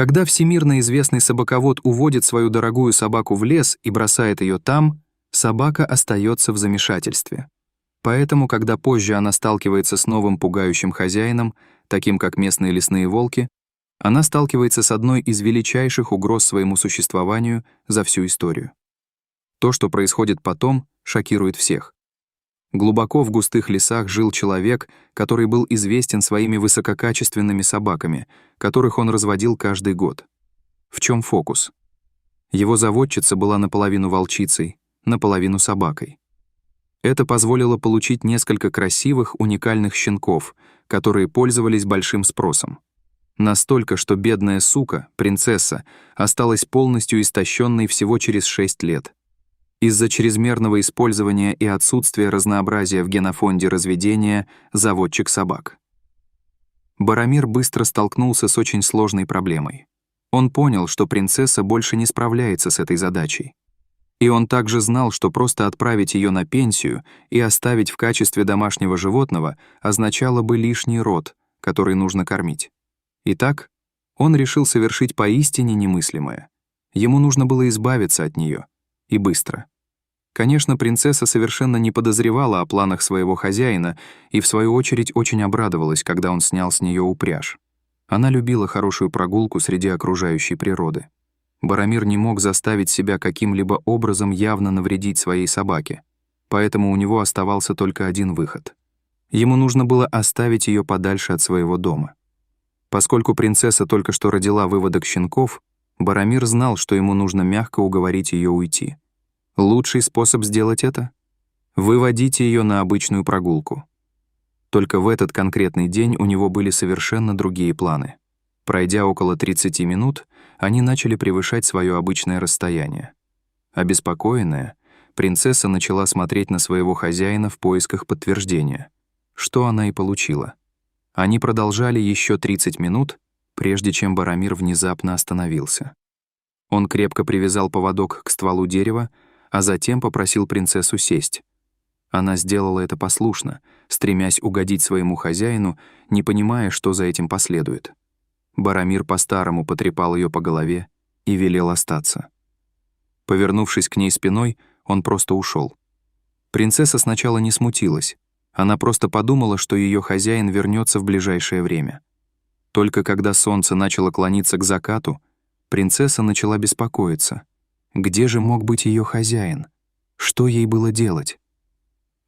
Когда всемирно известный собаковод уводит свою дорогую собаку в лес и бросает ее там, собака остается в замешательстве. Поэтому, когда позже она сталкивается с новым пугающим хозяином, таким как местные лесные волки, она сталкивается с одной из величайших угроз своему существованию за всю историю. То, что происходит потом, шокирует всех. Глубоко в густых лесах жил человек, который был известен своими высококачественными собаками, которых он разводил каждый год. В чем фокус? Его заводчица была наполовину волчицей, наполовину собакой. Это позволило получить несколько красивых, уникальных щенков, которые пользовались большим спросом. Настолько, что бедная сука, принцесса, осталась полностью истощенной всего через 6 лет. Из-за чрезмерного использования и отсутствия разнообразия в генофонде разведения заводчик собак. Баромир быстро столкнулся с очень сложной проблемой. Он понял, что принцесса больше не справляется с этой задачей. И он также знал, что просто отправить ее на пенсию и оставить в качестве домашнего животного означало бы лишний род, который нужно кормить. Итак, он решил совершить поистине немыслимое. Ему нужно было избавиться от нее. И быстро. Конечно, принцесса совершенно не подозревала о планах своего хозяина и, в свою очередь, очень обрадовалась, когда он снял с нее упряжь. Она любила хорошую прогулку среди окружающей природы. Баромир не мог заставить себя каким-либо образом явно навредить своей собаке, поэтому у него оставался только один выход. Ему нужно было оставить ее подальше от своего дома. Поскольку принцесса только что родила выводок щенков, Баромир знал, что ему нужно мягко уговорить ее уйти. Лучший способ сделать это — выводить ее на обычную прогулку. Только в этот конкретный день у него были совершенно другие планы. Пройдя около 30 минут, они начали превышать свое обычное расстояние. Обеспокоенная, принцесса начала смотреть на своего хозяина в поисках подтверждения, что она и получила. Они продолжали еще 30 минут, прежде чем Баромир внезапно остановился. Он крепко привязал поводок к стволу дерева, а затем попросил принцессу сесть. Она сделала это послушно, стремясь угодить своему хозяину, не понимая, что за этим последует. Баромир по-старому потрепал ее по голове и велел остаться. Повернувшись к ней спиной, он просто ушел. Принцесса сначала не смутилась. Она просто подумала, что ее хозяин вернется в ближайшее время. Только когда солнце начало клониться к закату, принцесса начала беспокоиться. Где же мог быть ее хозяин? Что ей было делать?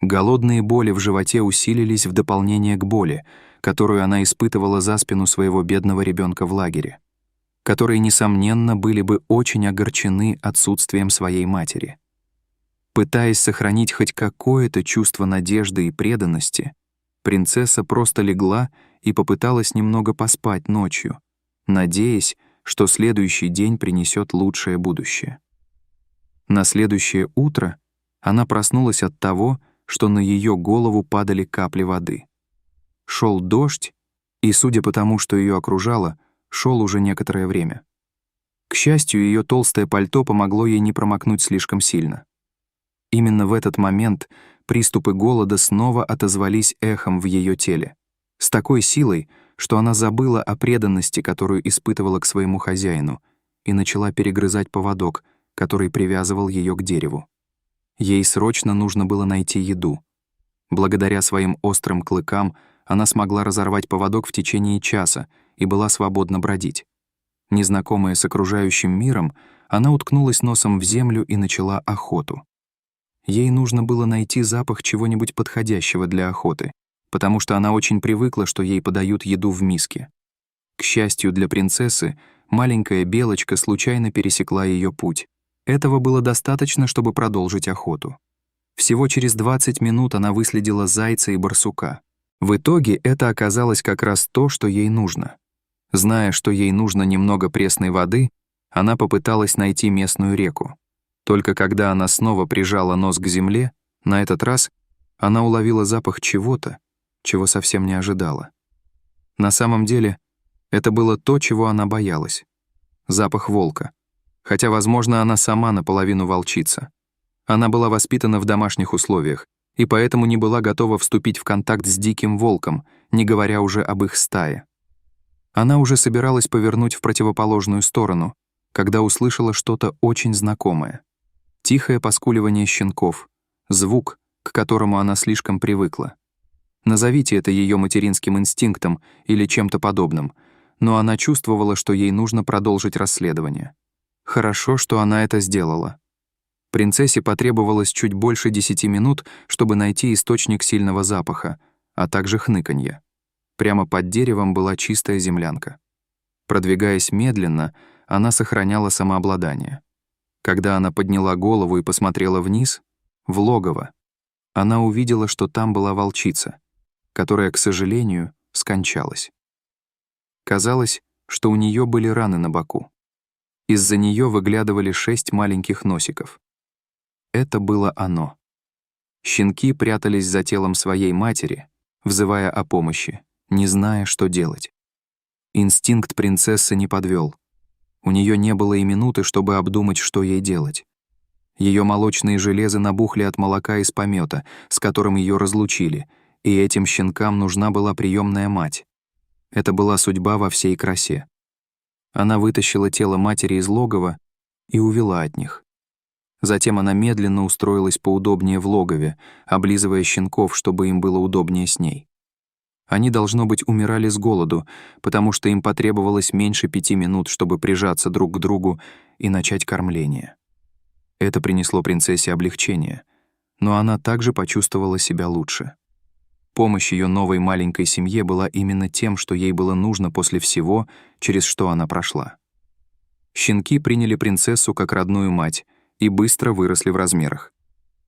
Голодные боли в животе усилились в дополнение к боли, которую она испытывала за спину своего бедного ребенка в лагере, которые, несомненно, были бы очень огорчены отсутствием своей матери. Пытаясь сохранить хоть какое-то чувство надежды и преданности, принцесса просто легла и попыталась немного поспать ночью, надеясь, что следующий день принесет лучшее будущее. На следующее утро она проснулась от того, что на ее голову падали капли воды. Шел дождь, и, судя по тому, что ее окружало, шел уже некоторое время. К счастью, ее толстое пальто помогло ей не промокнуть слишком сильно. Именно в этот момент приступы голода снова отозвались эхом в ее теле, с такой силой, что она забыла о преданности, которую испытывала к своему хозяину, и начала перегрызать поводок, который привязывал ее к дереву. Ей срочно нужно было найти еду. Благодаря своим острым клыкам она смогла разорвать поводок в течение часа и была свободна бродить. Незнакомая с окружающим миром, она уткнулась носом в землю и начала охоту. Ей нужно было найти запах чего-нибудь подходящего для охоты, потому что она очень привыкла, что ей подают еду в миске. К счастью для принцессы, маленькая белочка случайно пересекла ее путь. Этого было достаточно, чтобы продолжить охоту. Всего через 20 минут она выследила зайца и барсука. В итоге это оказалось как раз то, что ей нужно. Зная, что ей нужно немного пресной воды, она попыталась найти местную реку. Только когда она снова прижала нос к земле, на этот раз она уловила запах чего-то, чего совсем не ожидала. На самом деле, это было то, чего она боялась. Запах волка. Хотя, возможно, она сама наполовину волчица. Она была воспитана в домашних условиях и поэтому не была готова вступить в контакт с диким волком, не говоря уже об их стае. Она уже собиралась повернуть в противоположную сторону, когда услышала что-то очень знакомое. Тихое поскуливание щенков, звук, к которому она слишком привыкла. Назовите это ее материнским инстинктом или чем-то подобным, но она чувствовала, что ей нужно продолжить расследование. Хорошо, что она это сделала. Принцессе потребовалось чуть больше 10 минут, чтобы найти источник сильного запаха, а также хныканье. Прямо под деревом была чистая землянка. Продвигаясь медленно, она сохраняла самообладание. Когда она подняла голову и посмотрела вниз, в логово, она увидела, что там была волчица, которая, к сожалению, скончалась. Казалось, что у нее были раны на боку. Из-за нее выглядывали 6 маленьких носиков. Это было оно. Щенки прятались за телом своей матери, взывая о помощи, не зная, что делать. Инстинкт принцессы не подвел. У нее не было и минуты, чтобы обдумать, что ей делать. Ее молочные железы набухли от молока из помета, с которым ее разлучили, и этим щенкам нужна была приемная мать. Это была судьба во всей красе. Она вытащила тело матери из логова и увела от них. Затем она медленно устроилась поудобнее в логове, облизывая щенков, чтобы им было удобнее с ней. Они, должно быть, умирали с голоду, потому что им потребовалось меньше 5 минут, чтобы прижаться друг к другу и начать кормление. Это принесло принцессе облегчение, но она также почувствовала себя лучше. Помощь ее новой маленькой семье была именно тем, что ей было нужно после всего, через что она прошла. Щенки приняли принцессу как родную мать и быстро выросли в размерах.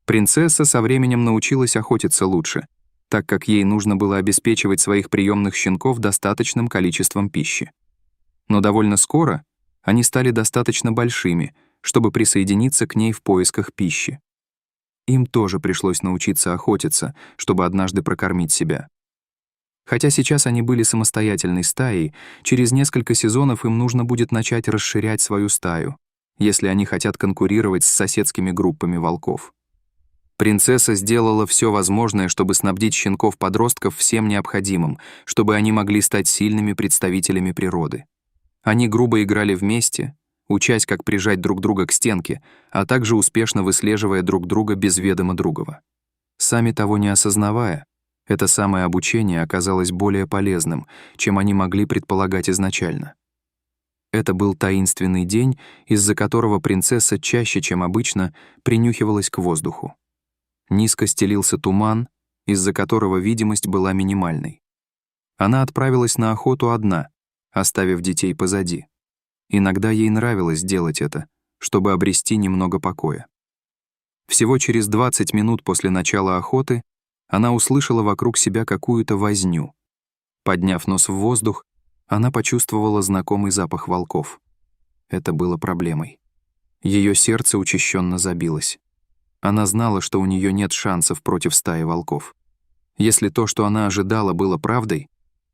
Принцесса со временем научилась охотиться лучше, так как ей нужно было обеспечивать своих приемных щенков достаточным количеством пищи. Но довольно скоро они стали достаточно большими, чтобы присоединиться к ней в поисках пищи. Им тоже пришлось научиться охотиться, чтобы однажды прокормить себя. Хотя сейчас они были самостоятельной стаей, через несколько сезонов им нужно будет начать расширять свою стаю, если они хотят конкурировать с соседскими группами волков. Принцесса сделала все возможное, чтобы снабдить щенков-подростков всем необходимым, чтобы они могли стать сильными представителями природы. Они грубо играли вместе, учась, как прижать друг друга к стенке, а также успешно выслеживая друг друга без ведома другого. Сами того не осознавая, это самое обучение оказалось более полезным, чем они могли предполагать изначально. Это был таинственный день, из-за которого принцесса чаще, чем обычно, принюхивалась к воздуху. Низко стелился туман, из-за которого видимость была минимальной. Она отправилась на охоту одна, оставив детей позади. Иногда ей нравилось делать это, чтобы обрести немного покоя. Всего через 20 минут после начала охоты она услышала вокруг себя какую-то возню. Подняв нос в воздух, она почувствовала знакомый запах волков. Это было проблемой. Ее сердце учащенно забилось. Она знала, что у нее нет шансов против стаи волков. Если то, что она ожидала, было правдой,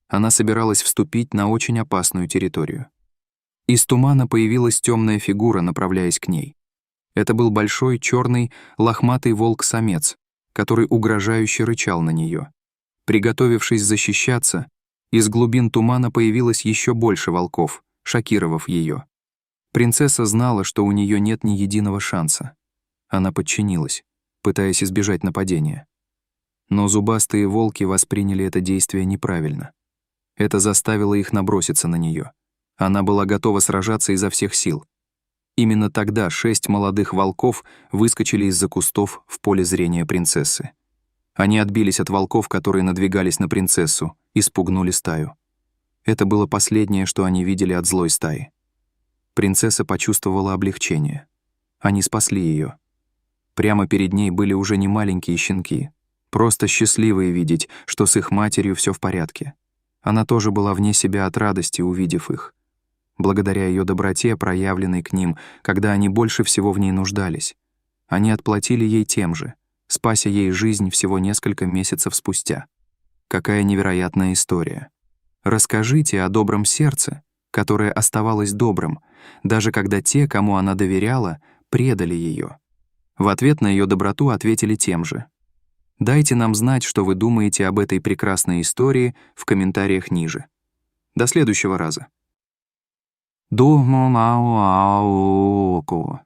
она собиралась вступить на очень опасную территорию. Из тумана появилась темная фигура, направляясь к ней. Это был большой, черный, лохматый волк-самец, который угрожающе рычал на нее. Приготовившись защищаться, из глубин тумана появилось еще больше волков, шокировав ее. Принцесса знала, что у нее нет ни единого шанса. Она подчинилась, пытаясь избежать нападения. Но зубастые волки восприняли это действие неправильно. Это заставило их наброситься на нее. Она была готова сражаться изо всех сил. Именно тогда 6 молодых волков выскочили из-за кустов в поле зрения принцессы. Они отбились от волков, которые надвигались на принцессу, и спугнули стаю. Это было последнее, что они видели от злой стаи. Принцесса почувствовала облегчение. Они спасли ее. Прямо перед ней были уже не маленькие щенки, просто счастливые видеть, что с их матерью все в порядке. Она тоже была вне себя от радости, увидев их. Благодаря ее доброте, проявленной к ним, когда они больше всего в ней нуждались, они отплатили ей тем же, спася ей жизнь всего несколько месяцев спустя. Какая невероятная история. Расскажите о добром сердце, которое оставалось добрым, даже когда те, кому она доверяла, предали ее. В ответ на ее доброту ответили тем же. Дайте нам знать, что вы думаете об этой прекрасной истории в комментариях ниже. До следующего раза. Думалауауко.